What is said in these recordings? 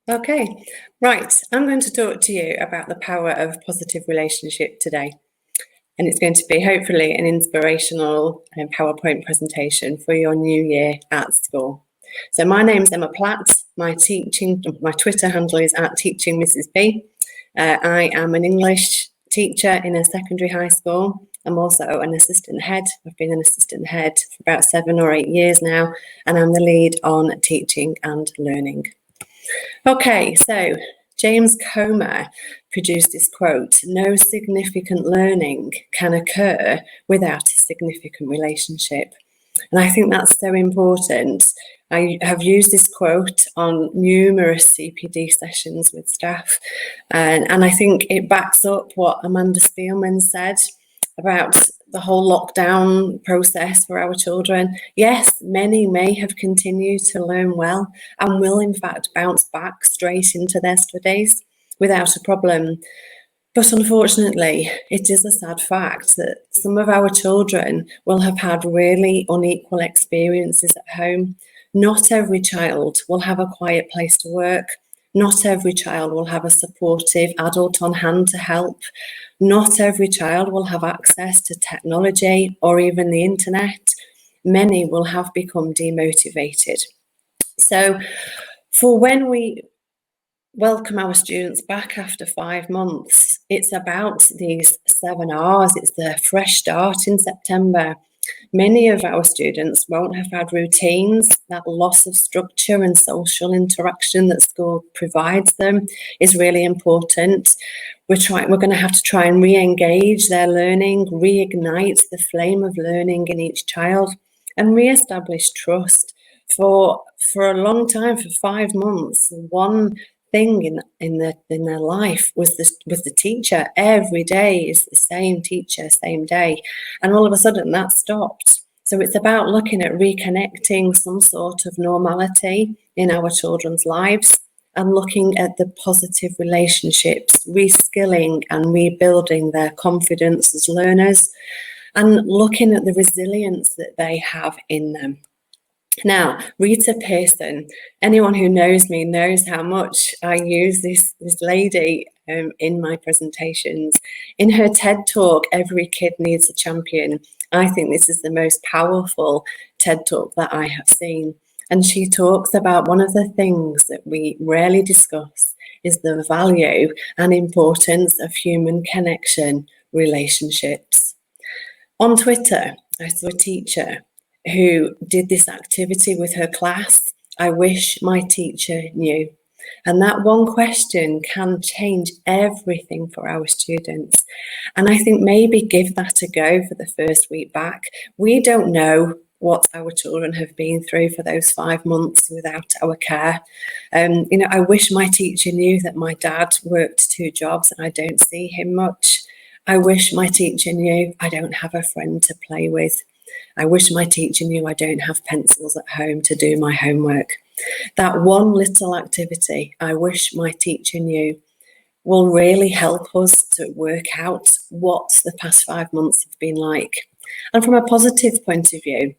Okay, right. I'm going to talk to you about the power of positive relationship today. And it's going to be hopefully an inspirational PowerPoint presentation for your new year at school. So my name's Emma Platt. My Twitter handle is @teaching Mrs. B. I am an English teacher in a secondary high school. I'm also an assistant head. I've been an assistant head for about 7 or 8 years now, and I'm the lead on teaching and learning. Okay, so James Comer produced this quote: "No significant learning can occur without a significant relationship." And I think that's so important. I have used this quote on numerous CPD sessions with staff, and I think it backs up what Amanda Spielman said about the whole lockdown process for our children. Yes, many may have continued to learn well and will in fact bounce back straight into their studies without a problem. But unfortunately, it is a sad fact that some of our children will have had really unequal experiences at home. Not every child will have a quiet place to work. Not every child will have a supportive adult on hand to help. Not every child will have access to technology or even the internet. Many will have become demotivated. So for when we welcome our students back after 5 months, it's about these 7 R's. It's the fresh start in September. Many of our students won't have had routines. That loss of structure and social interaction that school provides them is really important. We're going to have to try and re-engage their learning, reignite the flame of learning in each child, and re-establish trust. For a long time, for 5 months, one thing in their life was the teacher. Every day is the same teacher, same day, and all of a sudden that stopped. So it's about looking at reconnecting some sort of normality in our children's lives and looking at the positive relationships, reskilling and rebuilding their confidence as learners, and looking at the resilience that they have in them. Now, Rita Pearson, anyone who knows me knows how much I use this lady in my presentations. In her TED Talk, "Every Kid Needs a Champion," I think this is the most powerful TED Talk that I have seen. And she talks about one of the things that we rarely discuss is the value and importance of human connection, relationships. On Twitter, I saw a teacher who did this activity with her class: "I wish my teacher knew." And that one question can change everything for our students. And I think maybe give that a go for the first week back. We don't know what our children have been through for those 5 months without our care. I wish my teacher knew that my dad worked 2 jobs and I don't see him much. I wish my teacher knew I don't have a friend to play with. I wish my teacher knew I don't have pencils at home to do my homework. That one little activity, "I wish my teacher knew," will really help us to work out what the past 5 months have been like. And from a positive point of view,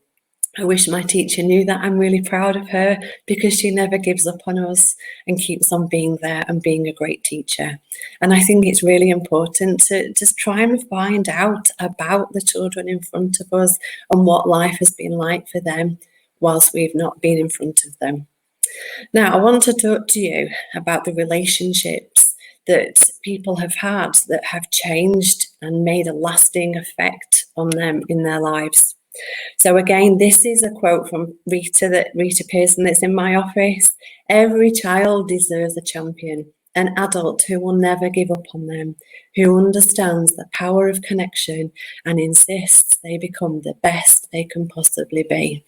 I wish my teacher knew that I'm really proud of her because she never gives up on us and keeps on being there and being a great teacher. And I think it's really important to just try and find out about the children in front of us and what life has been like for them whilst we've not been in front of them. Now, I want to talk to you about the relationships that people have had that have changed and made a lasting effect on them in their lives. So again, this is a quote from Rita Pearson that's in my office. "Every child deserves a champion, an adult who will never give up on them, who understands the power of connection and insists they become the best they can possibly be."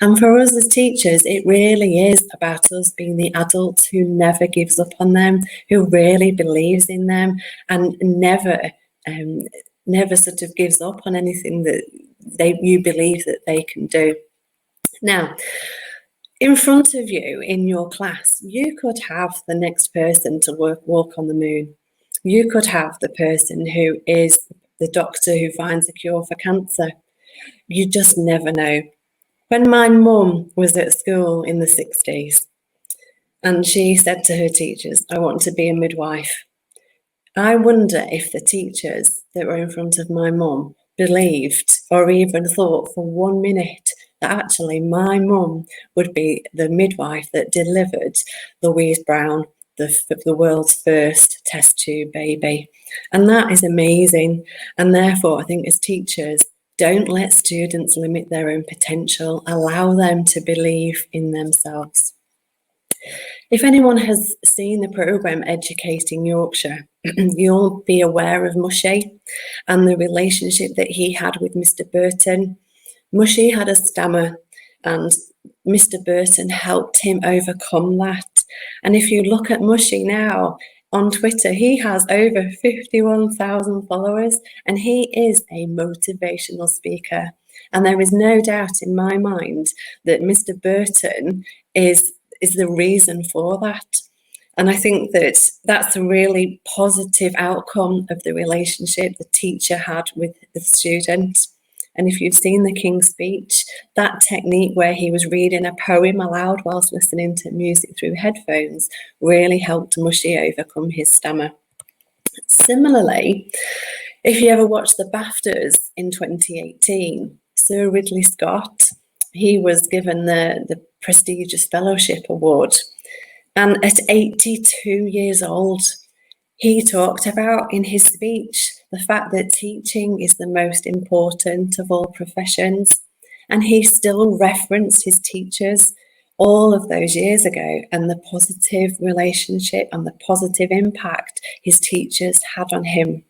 And for us as teachers, it really is about us being the adults who never gives up on them, who really believes in them and never sort of gives up on anything that you believe that they can do. Now, in front of you in your class, you could have the next person to walk on the moon. You could have the person who is the doctor who finds a cure for cancer. You just never know. When my mum was at school in the 60s, and she said to her teachers, "I want to be a midwife." I wonder if the teachers that were in front of my mum believed or even thought for 1 minute that actually my mum would be the midwife that delivered Louise Brown, the world's first test tube baby. And that is amazing. And therefore, I think as teachers, don't let students limit their own potential. Allow them to believe in themselves. If anyone has seen the programme Educating Yorkshire, you'll be aware of Mushy and the relationship that he had with Mr. Burton. Mushy had a stammer and Mr. Burton helped him overcome that. And if you look at Mushy now on Twitter, he has over 51,000 followers and he is a motivational speaker. And there is no doubt in my mind that Mr. Burton is the reason for that. And I think that that's a really positive outcome of the relationship the teacher had with the student. And if you've seen the King's Speech, that technique where he was reading a poem aloud whilst listening to music through headphones really helped Mushy overcome his stammer. Similarly, if you ever watched the BAFTAs in 2018, Sir Ridley Scott, he was given the prestigious Fellowship Award. And at 82 years old, he talked about in his speech the fact that teaching is the most important of all professions. And he still referenced his teachers all of those years ago and the positive relationship and the positive impact his teachers had on him.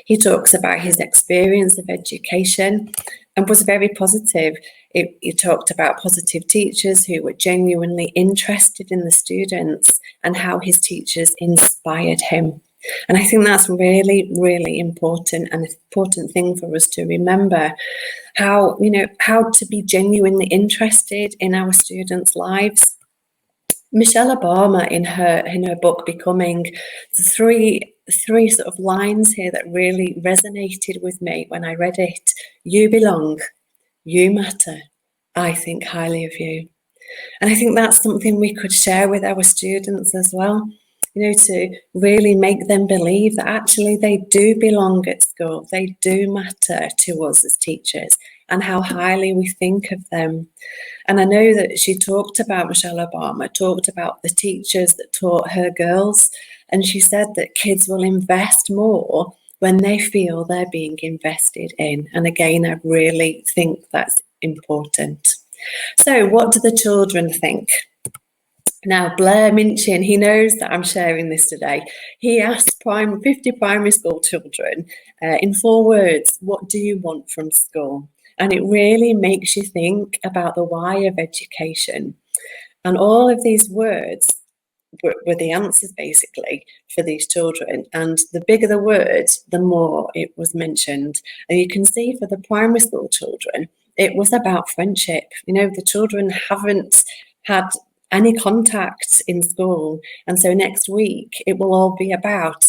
He talks about his experience of education and was very positive. He talked about positive teachers who were genuinely interested in the students and how his teachers inspired him. And I think that's really, really important, and an important thing for us to remember, how to be genuinely interested in our students' lives. Michelle Obama, in her book Becoming, three sort of lines here that really resonated with me when I read it. You belong, you matter, I think highly of you. And I think that's something we could share with our students as well, to really make them believe that actually they do belong at school, they do matter to us as teachers, and how highly we think of them. And I know that Michelle Obama talked about the teachers that taught her girls, and she said that kids will invest more when they feel they're being invested in. And again, I really think that's important. So what do the children think? Now, Blair Minchin, he knows that I'm sharing this today. He asked 50 primary school children in 4 words, what do you want from school? And it really makes you think about the why of education. And all of these words were the answers basically for these children. And the bigger the word, the more it was mentioned. And you can see for the primary school children, it was about friendship. The children haven't had any contact in school. And so next week, it will all be about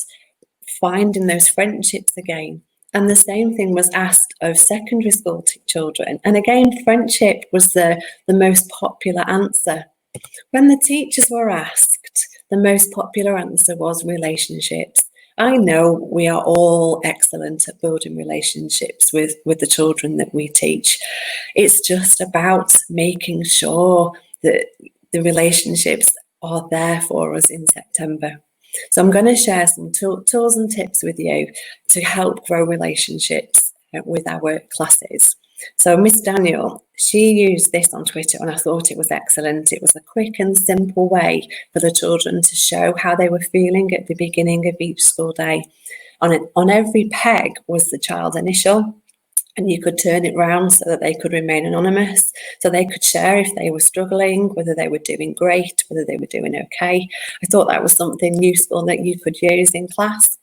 finding those friendships again. And the same thing was asked of secondary school children. And again, friendship was the most popular answer. When the teachers were asked, the most popular answer was relationships. I know we are all excellent at building relationships with the children that we teach. It's just about making sure that the relationships are there for us in September. So I'm going to share some tools and tips with you to help grow relationships with our classes. So Miss Daniel, she used this on Twitter and I thought it was excellent. It was a quick and simple way for the children to show how they were feeling at the beginning of each school day. On every peg was the child's initial, and you could turn it round so that they could remain anonymous, so they could share if they were struggling, whether they were doing great, whether they were doing okay. I thought that was something useful that you could use in class.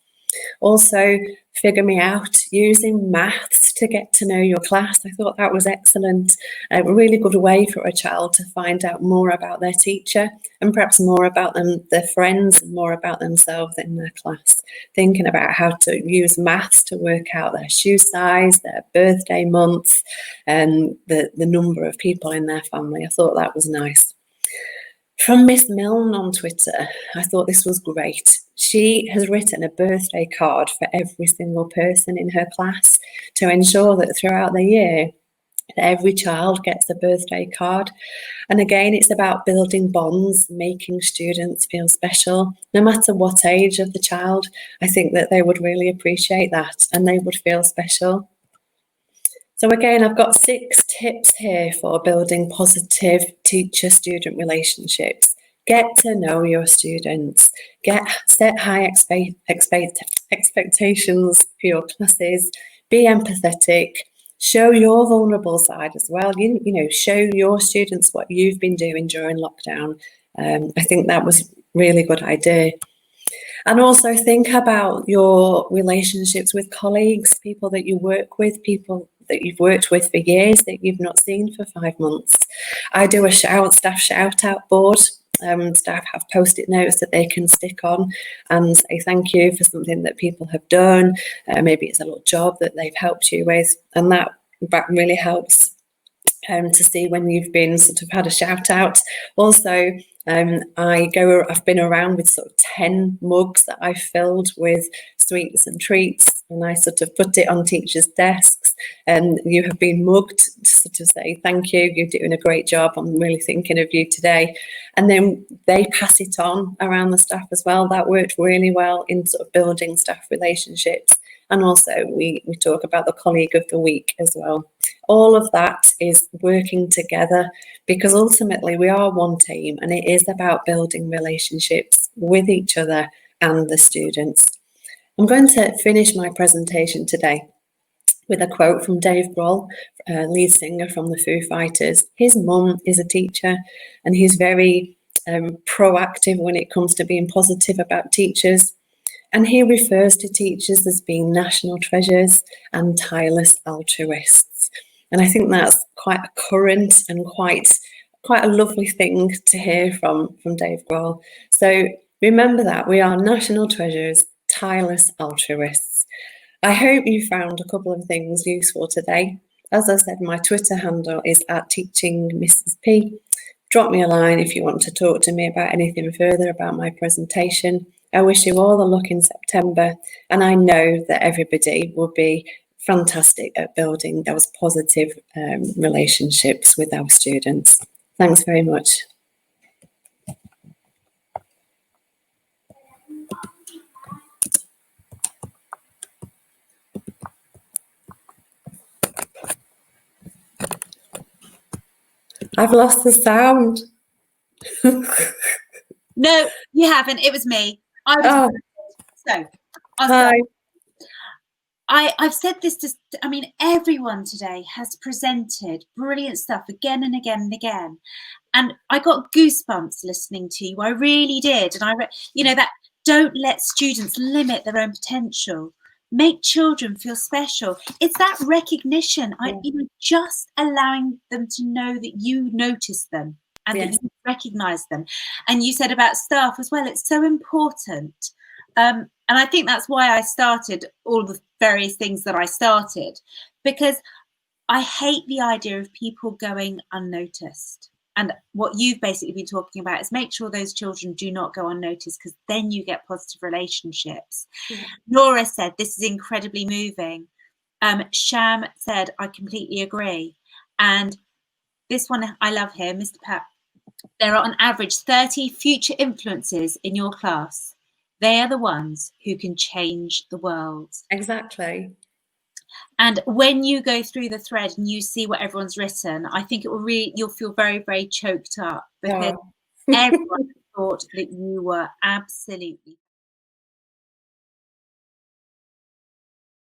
Also, figure me out, using maths to get to know your class. I thought that was excellent. A really good way for a child to find out more about their teacher and perhaps more about their friends and more about themselves in their class. Thinking about how to use maths to work out their shoe size, their birthday month, and the number of people in their family. I thought that was nice. From Miss Milne on Twitter, I thought this was great. She has written a birthday card for every single person in her class to ensure that throughout the year, every child gets a birthday card. And again, it's about building bonds, making students feel special, no matter what age of the child. I think that they would really appreciate that and they would feel special. So again, I've got 6 tips here for building positive teacher-student relationships. Get to know your students. Set high expectations for your classes. Be empathetic. Show your vulnerable side as well. You know, show your students what you've been doing during lockdown. I think that was a really good idea. And also think about your relationships with colleagues, people that you work with, people that you've worked with for years that you've not seen for 5 months. I do a staff shout out board. Staff have post-it notes that they can stick on and say thank you for something that people have done. Maybe it's a little job that they've helped you with, and that really helps to see when you've been sort of had a shout out. Also, I've been around with sort of 10 mugs that I filled with sweets and treats, and I sort of put it on teachers' desks, and you have been mugged to sort of say thank you, you're doing a great job, I'm really thinking of you today. And then they pass it on around the staff as well. That worked really well in sort of building staff relationships. And also we talk about the colleague of the week as well. All of that is working together because ultimately we are one team, and it is about building relationships with each other and the students. I'm going to finish my presentation today with a quote from Dave Grohl, lead singer from the Foo Fighters. His mum is a teacher, and he's very proactive when it comes to being positive about teachers. And he refers to teachers as being national treasures and tireless altruists. And I think that's quite a current and quite a lovely thing to hear from Dave Grohl. So remember that we are national treasures, tireless altruists. I hope you found a couple of things useful today. As I said, my Twitter handle is @teachingmrsp. Drop me a line if you want to talk to me about anything further about my presentation. I wish you all the luck in September, and I know that everybody will be fantastic at building those positive relationships with our students. Thanks very much. I've lost the sound. No, you haven't. It was me. Hi. I've said this to, I mean, everyone today has presented brilliant stuff again and again and again. And I got goosebumps listening to you. I really did. And that don't let students limit their own potential. Make children feel special. It's that recognition. Just allowing them to know that you notice them and that you recognize them. And you said about staff as well. It's so important. And I think that's why I started all the various things that I started, because I hate the idea of people going unnoticed. And what you've basically been talking about is make sure those children do not go unnoticed, because then you get positive relationships. Yeah. Laura said, this is incredibly moving. Sham said, I completely agree. And this one, I love here, Mr. Platt. There are on average 30 future influences in your class. They are the ones who can change the world. Exactly. And when you go through the thread and you see what everyone's written, I think you'll feel very, very choked up, because everyone thought that you were absolutely